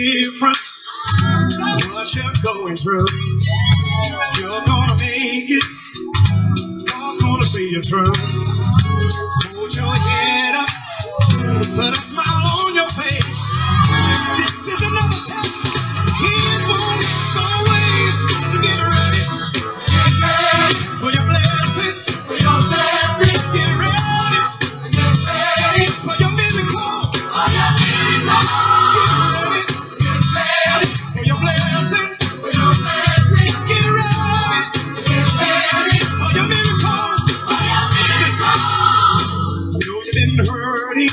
different what you're going through. You're gonna make it. God's gonna see you through. Hold your head up. Put a smile on your face. This is another test. He won't always. So get ready. Get ready for your blessing. For your blessing. Get ready. Get ready for your miracle. For your miracle. Get ready. Get ready for your blessing. For your blessing. Get ready. Get ready for your miracle. For your miracle. I know you've been hurting.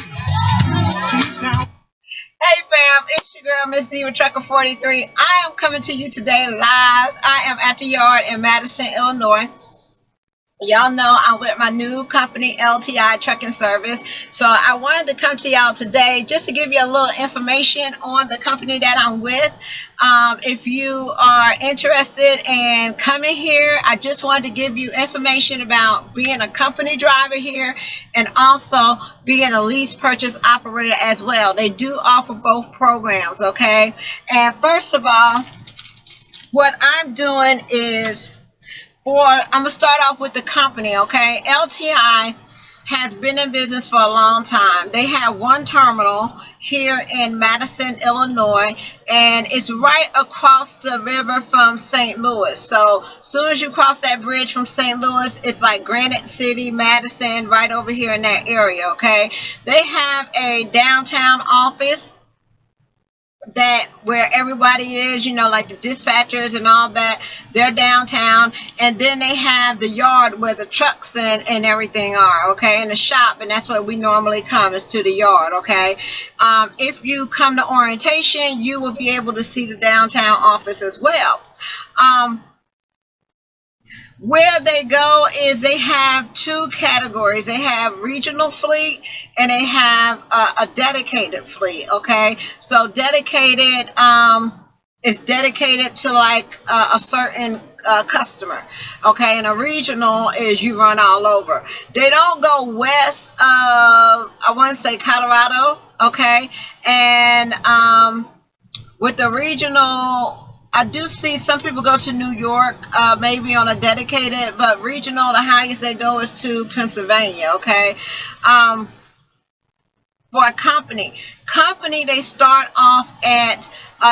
Hey fam, it's your girl Miss Diva Trucker 43. I am coming to you today live. I am at the yard in Madison, Illinois. Y'all know I'm with my new company, LTI Trucking Service. So I wanted to come to y'all today just to give you a little information on the company that I'm with. If you are interested in coming here, I just wanted to give you information about being a company driver here and also being a lease purchase operator as well. They do offer both programs, okay? And first of all, what I'm doing is I'm going to start off with the company, okay? LTI has been in business for a long time. They have one terminal here in Madison, Illinois, and it's right across the river from St. Louis. So as soon as you cross that bridge from St. Louis, it's like Granite City, Madison, right over here in that area, okay? They have a downtown office that where everybody is, you know, like the dispatchers and all that, they're downtown. And then they have the yard where the trucks and everything are, okay, and the shop, and that's where we normally come, is to the yard, okay. If you come to orientation, you will be able to see the downtown office as well. Where they go is they have two categories. They have regional fleet and they have a dedicated fleet, okay? So dedicated is dedicated to like a certain customer, okay? And a regional is you run all over. They don't go west of, I want to say Colorado, okay? And with the regional, I do see some people go to New York, maybe on a dedicated, but regional, the highest they go is to Pennsylvania, okay? For a company, they start off at,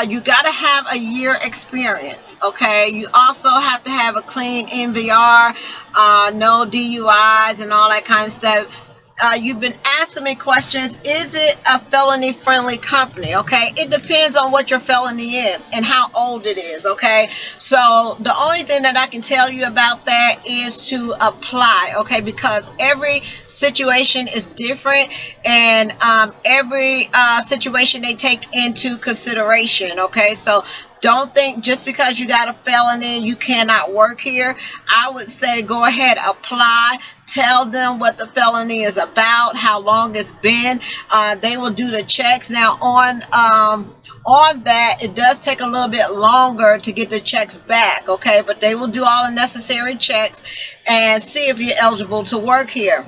you got to have a year experience, okay? You also have to have a clean NVR, no DUIs and all that kind of stuff. You've been asking me questions, is it a felony-friendly company, okay? It depends on what your felony is and how old it is, okay? So the only thing that I can tell you about that is to apply, okay? Because every situation is different and every situation they take into consideration, okay? So don't think just because you got a felony you cannot work here. I would say go ahead, apply, tell them what the felony is about, how long it's been. They will do the checks. Now on that, it does take a little bit longer to get the checks back, okay? But they will do all the necessary checks and see if you're eligible to work here.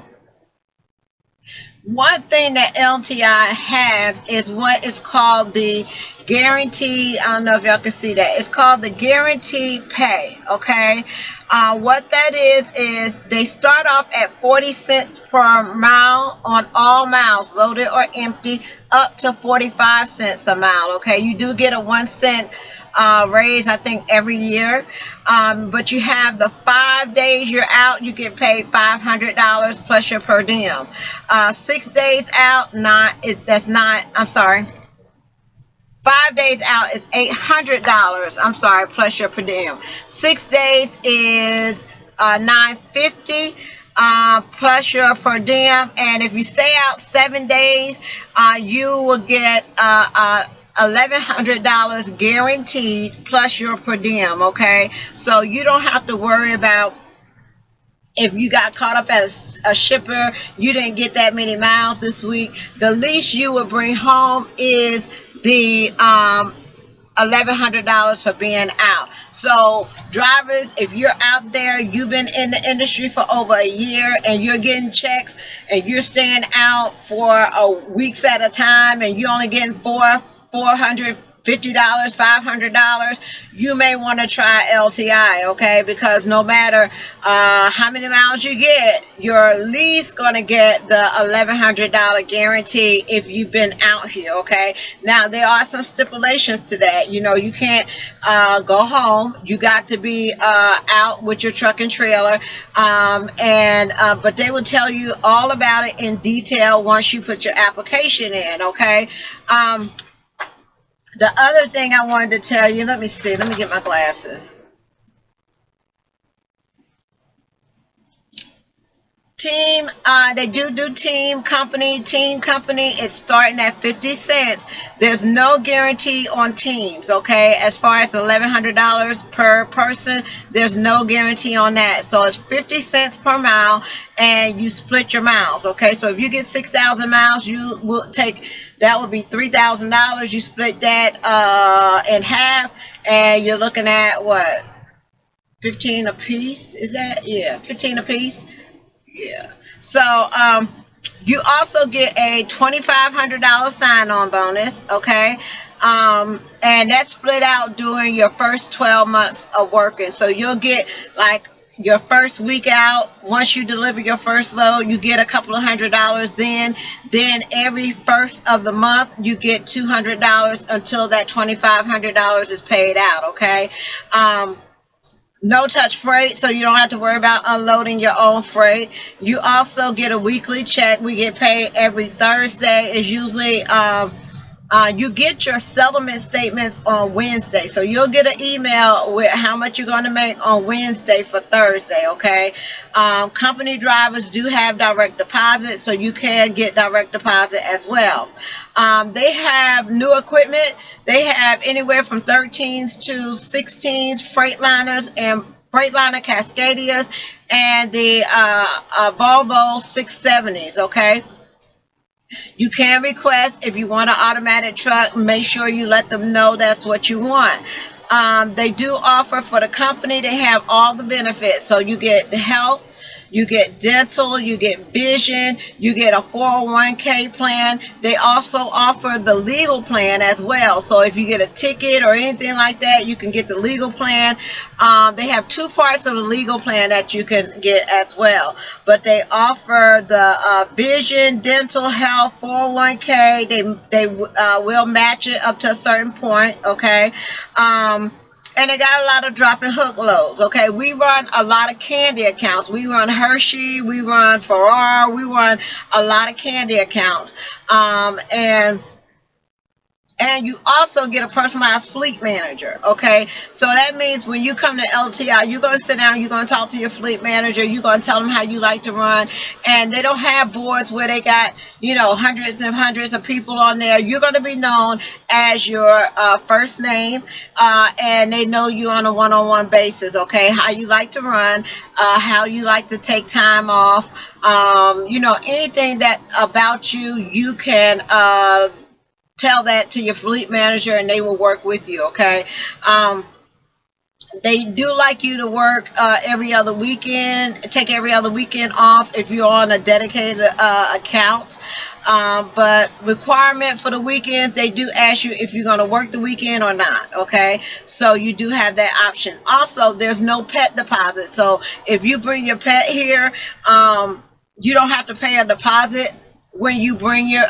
One thing that LTI has is what is called the guaranteed, I don't know if y'all can see that, it's called the guaranteed pay, okay? What that is they start off at 40 cents per mile on all miles, loaded or empty, up to 45 cents a mile, okay? You do get a 1 cent raise, I think, every year. But you have the 5 days you're out, you get paid $500 plus your per diem. 6 days out, 5 days out is $800, I'm sorry, plus your per diem. 6 days is $950 plus your per diem. And if you stay out 7 days, you will get $1,100 guaranteed plus your per diem, okay? So you don't have to worry about if you got caught up as a shipper, you didn't get that many miles this week. The least you will bring home is the $1,100 for being out. So drivers, if you're out there, you've been in the industry for over a year and you're getting checks and you're staying out for weeks at a time and you're only getting $400 $50, $500, you may want to try LTI, okay? Because no matter how many miles you get, you're at least going to get the $1,100 guarantee if you've been out here, okay? Now, there are some stipulations to that. You know, you can't go home. You got to be out with your truck and trailer. But they will tell you all about it in detail once you put your application in, okay? The other thing I wanted to tell you, let me see, let me get my glasses. Team, they do team company. It's starting at 50 cents. There's no guarantee on teams, okay? As far as $1,100 per person, there's no guarantee on that. So it's 50 cents per mile, and you split your miles, okay? So if you get 6,000 miles, you will take, that would be $3,000. You split that in half, and you're looking at what? 15 a piece? Is that? Yeah, 15 a piece. Yeah. So you also get a $2,500 sign-on bonus, okay? And that's split out during your first 12 months of working. So you'll get like your first week out. Once you deliver your first load, you get a couple of $100. Then every first of the month, you get $200 until that $2,500 is paid out, okay? No touch freight, so you don't have to worry about unloading your own freight. You also get a weekly check. We get paid every Thursday. It's usually you get your settlement statements on Wednesday. So you'll get an email with how much you're going to make on Wednesday for Thursday, okay? Company drivers do have direct deposit, so you can get direct deposit as well. They have new equipment. They have anywhere from 13s to 16s, Freightliners and Freightliner Cascadias, and the Volvo 670s, okay? You can request, if you want an automatic truck, make sure you let them know that's what you want. They do offer for the company, they have all the benefits. So you get the health, you get dental, you get vision, you get a 401k plan. They also offer the legal plan as well. So if you get a ticket or anything like that, you can get the legal plan. They have two parts of the legal plan that you can get as well. But they offer the vision, dental, health, 401k. They will match it up to a certain point, okay? And they got a lot of drop and hook loads, okay? We run a lot of candy accounts. We run Hershey, we run Ferrari, we run a lot of candy accounts. And you also get a personalized fleet manager, okay? So that means when you come to LTI, you're going to sit down, you're going to talk to your fleet manager, you're going to tell them how you like to run, and they don't have boards where they got, you know, hundreds and hundreds of people on there. You're going to be known as your first name, and they know you on a one-on-one basis, okay? How you like to run, how you like to take time off, you know, anything that about you, you can tell that to your fleet manager and they will work with you, okay? They do like you to work every other weekend, take every other weekend off if you're on a dedicated account. But requirement for the weekends, they do ask you if you're going to work the weekend or not, okay? So you do have that option. Also, there's no pet deposit. So if you bring your pet here, you don't have to pay a deposit. When you bring your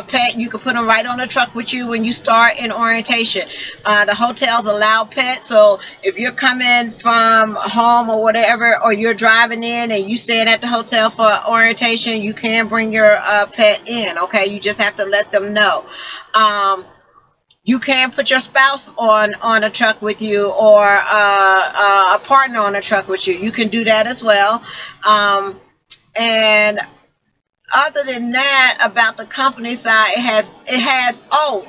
pet, you can put them right on the truck with you when you start in orientation. The hotels allow pets, so if you're coming from home or whatever, or you're driving in and you staying at the hotel for orientation, you can bring your pet in, okay? You just have to let them know. You can put your spouse on a truck with you, or a partner on a truck with you. You can do that as well. And other than that, about the company side, it has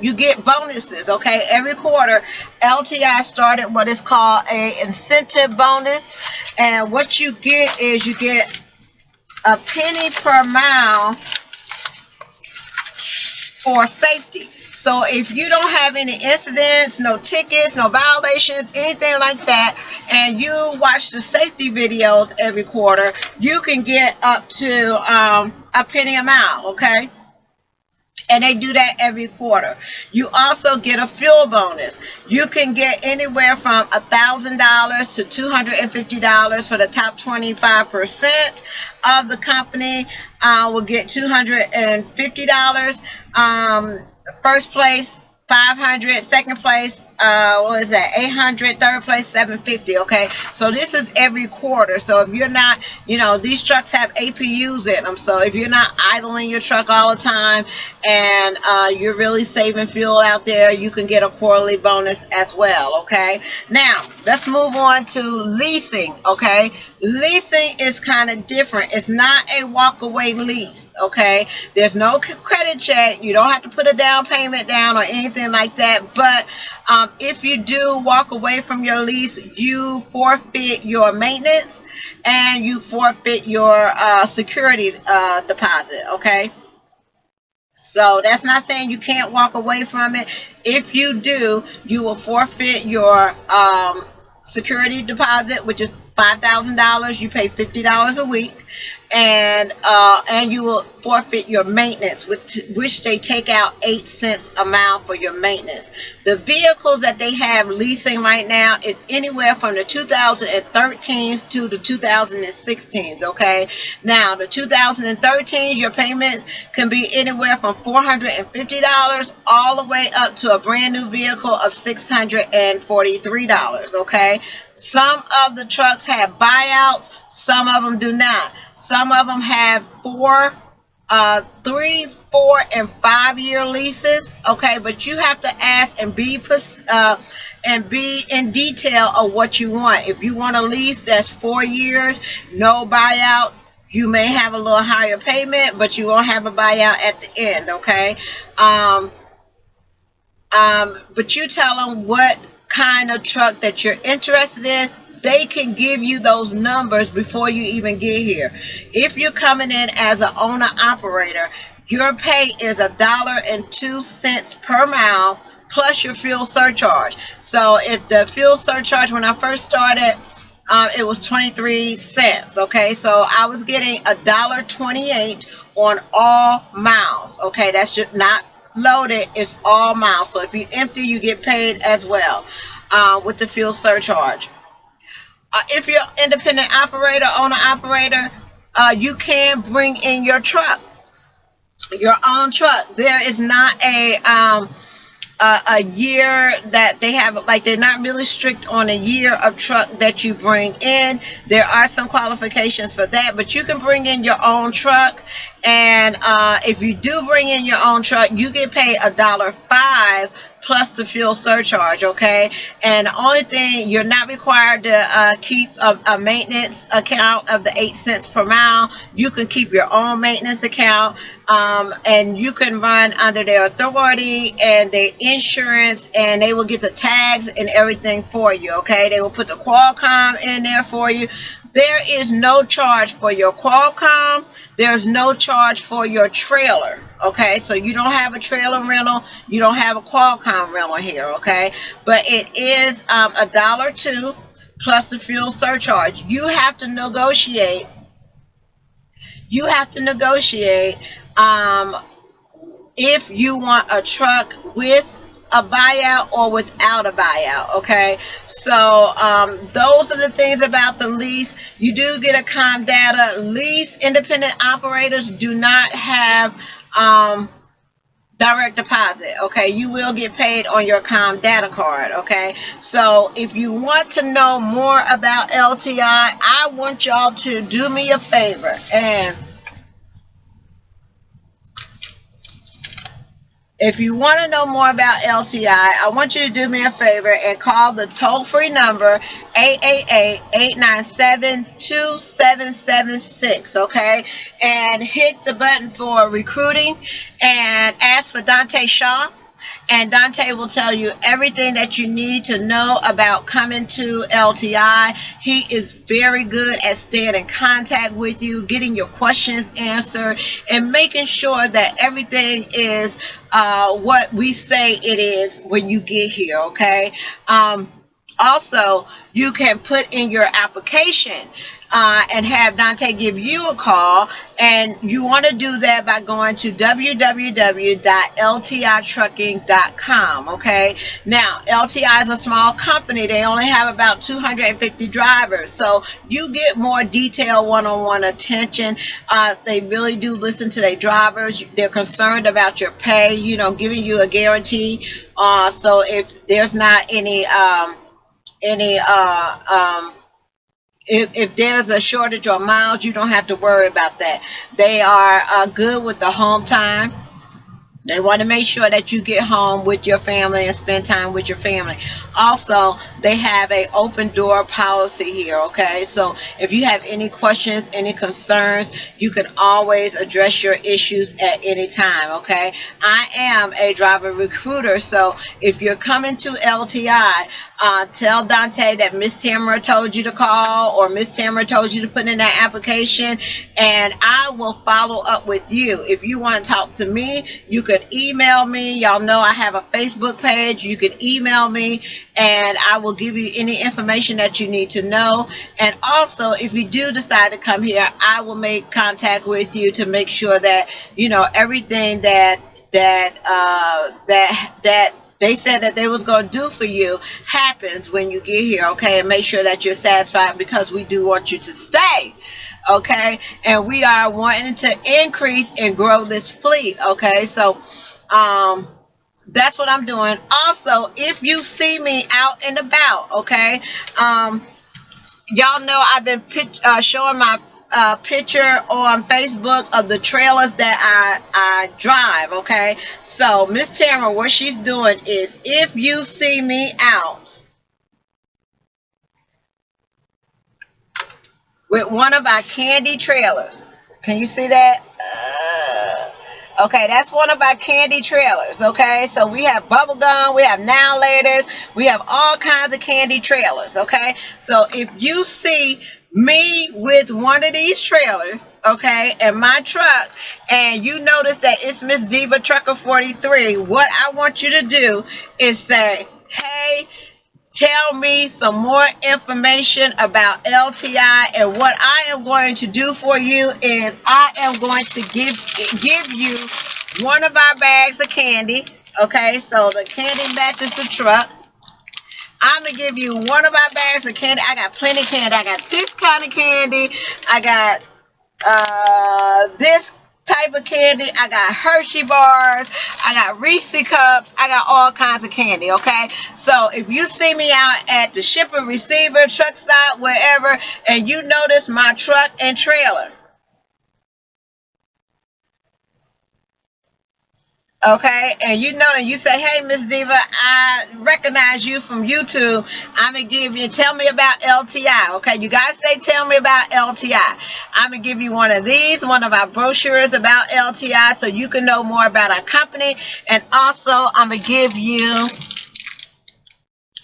you get bonuses, okay? Every quarter, LTI started what is called a incentive bonus, and what you get is you get a penny per mile for safety. So if you don't have any incidents, no tickets, no violations, anything like that, and you watch the safety videos every quarter, you can get up to a penny a mile, okay? and they do that every quarter. You also get a fuel bonus. You can get anywhere from $1,000 to $250 for the top 25% of the company. Will get $250. First place 500, second place, what is that, 800, third place 750. Okay, so this is every quarter. So if you're not, these trucks have APUs in them, so if you're not idling your truck all the time, and you're really saving fuel out there, you can get a quarterly bonus as well. Okay, now let's move on to leasing. Okay, leasing is kind of different. It's not a walk away lease. Okay, there's no credit check. You don't have to put a down payment down or anything like that. But if you do walk away from your lease, you forfeit your maintenance and you forfeit your security deposit. Okay, so that's not saying you can't walk away from it. If you do, you will forfeit your security deposit, which is $5,000. You pay $50 a week, and you will forfeit your maintenance, which they take out 8 cents a mile for your maintenance. The vehicles that they have leasing right now is anywhere from the 2013s to the 2016s. Okay, now the 2013s, your payments can be anywhere from $450 all the way up to a brand new vehicle of $643. Okay, some of the trucks have buyouts, some of them do not. Some of them have 3, 4, and 5 year leases. Okay, but you have to ask and be in detail of what you want. If you want a lease that's 4 years, no buyout, you may have a little higher payment, but you won't have a buyout at the end. Okay, but you tell them what kind of truck that you're interested in. They can give you those numbers before you even get here. If you're coming in as an owner operator, your pay is $1.02 per mile plus your fuel surcharge. So if the fuel surcharge, when I first started, it was 23 cents. Okay, so I was getting $1.28 on all miles. Okay, that's just not loaded, it's all miles. So if you empty, you get paid as well with the fuel surcharge. If you're independent operator, owner operator, you can bring in your truck, your own truck. There is not a year that they have, like they're not really strict on a year of truck that you bring in. There are some qualifications for that, but you can bring in your own truck. And if you do bring in your own truck, you get paid $1.05 plus the fuel surcharge. Okay, and the only thing, you're not required to keep a maintenance account of the 8 cents per mile. You can keep your own maintenance account, and you can run under their authority and their insurance, and they will get the tags and everything for you. Okay, they will put the Qualcomm in there for you. There is no charge for your Qualcomm. There's no charge for your trailer. Okay, so you don't have a trailer rental, you don't have a Qualcomm rental here. Okay, but it is $1.02 plus the fuel surcharge. You have to negotiate. You have to negotiate if you want a truck with a buyout or without a buyout. Okay, so those are the things about the lease. You do get a ComData lease. Independent operators do not have direct deposit. Okay, you will get paid on your ComData card. Okay, so if you want to know more about LTI, I want y'all to do me a favor, and if you want to know more about LTI, I want you to do me a favor and call the toll-free number 888-897-2776, okay? And hit the button for recruiting and ask for Donte Shaw. And Donte will tell you everything that you need to know about coming to LTI. He is very good at staying in contact with you, getting your questions answered, and making sure that everything is what we say it is when you get here, okay? Also, you can put in your application and have Donte give you a call. And you want to do that by going to www.ltitrucking.com. Okay. Now, LTI is a small company. They only have about 250 drivers. So you get more detailed one-on-one attention. They really do listen to their drivers. They're concerned about your pay, giving you a guarantee. So if there's not any if there's a shortage of miles, you don't have to worry about that. They are good with the home time. They want to make sure that you get home with your family and spend time with your family. Also, they have a open door policy here, okay? So if you have any questions, any concerns, you can always address your issues at any time, okay? I am a driver recruiter, so if you're coming to LTI, tell Donte that Miss Tamara told you to call, or Miss Tamara told you to put in that application, and I will follow up with you. If you want to talk to me, you can email me. Y'all know I have a Facebook page. You can email me, and I will give you any information that you need to know. And also, if you do decide to come here, I will make contact with you to make sure that everything that they said that they was going to do for you happens when you get here, okay? And make sure that you're satisfied, because we do want you to stay, okay? And we are wanting to increase and grow this fleet, okay? So that's what I'm doing. Also, if you see me out and about, okay, y'all know I've been showing my picture on Facebook of the trailers that I drive, okay? So Miss Tamara, what she's doing is, if you see me out with one of our candy trailers, can you see that? Okay, that's one of our candy trailers, okay? So we have bubble gum, we have now laters, we have all kinds of candy trailers, okay? So if you see me with one of these trailers, okay, in my truck, and you notice that it's Miss Diva Trucker 43, what I want you to do is say, hey, tell me some more information about LTI. And what I am going to do for you is, I am going to give you one of our bags of candy, okay? So the candy matches the truck. I'm going to give you one of our bags of candy. I got plenty of candy. I got this kind of candy. I got this type of candy. I got Hershey bars. I got Reese cups. I got all kinds of candy, okay? So if you see me out at the shipper, receiver, truck stop, wherever, and you notice my truck and trailer, okay, and you say, hey, Miss Diva, I recognize you from YouTube. I'm going to tell me about LTI, okay? You guys say, tell me about LTI. I'm going to give you one of these, one of our brochures about LTI, so you can know more about our company. And also, I'm going to give you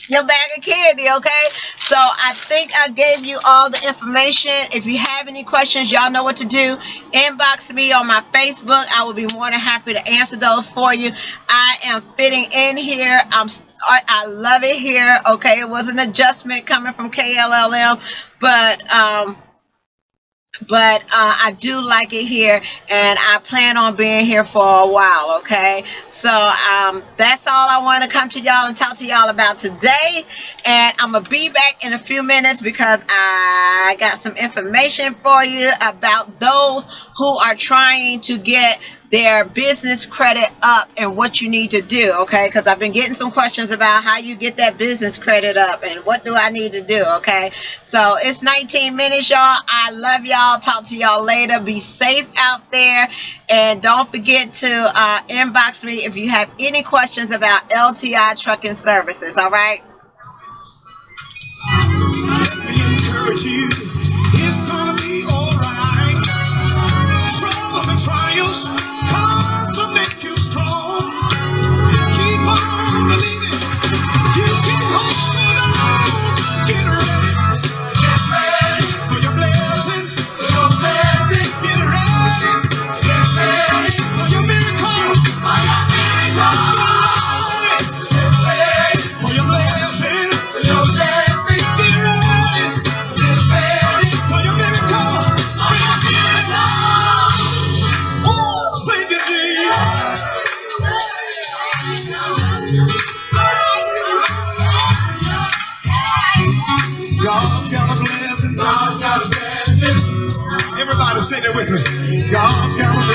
your bag of candy, okay? So I think I gave you all the information. If you have any questions, y'all know what to do. Inbox me on my Facebook. I will be more than happy to answer those for you. I am fitting in here. I love it here, okay? It was an adjustment coming from KLLM, but I do like it here, and I plan on being here for a while, okay? So that's all I want to come to y'all and talk to y'all about today, and I'm going to be back in a few minutes because I got some information for you about those who are trying to get their business credit up and what you need to do, okay? Because I've been getting some questions about how you get that business credit up and what do I need to do, okay? So it's 19 minutes, y'all. I love y'all. Talk to y'all later. Be safe out there. And don't forget to inbox me if you have any questions about LTI trucking services, all right? Encourage you. It's gonna be all right. Troubles and trials come to make you strong. Keep on believing. You keep holding on. Get ready. Get ready for your blessing. For your blessing. Get ready. Get ready for your miracle. For your miracle. Get ready for your blessing. For your blessing. Get ready. Get ready for your Say that with me. God's got a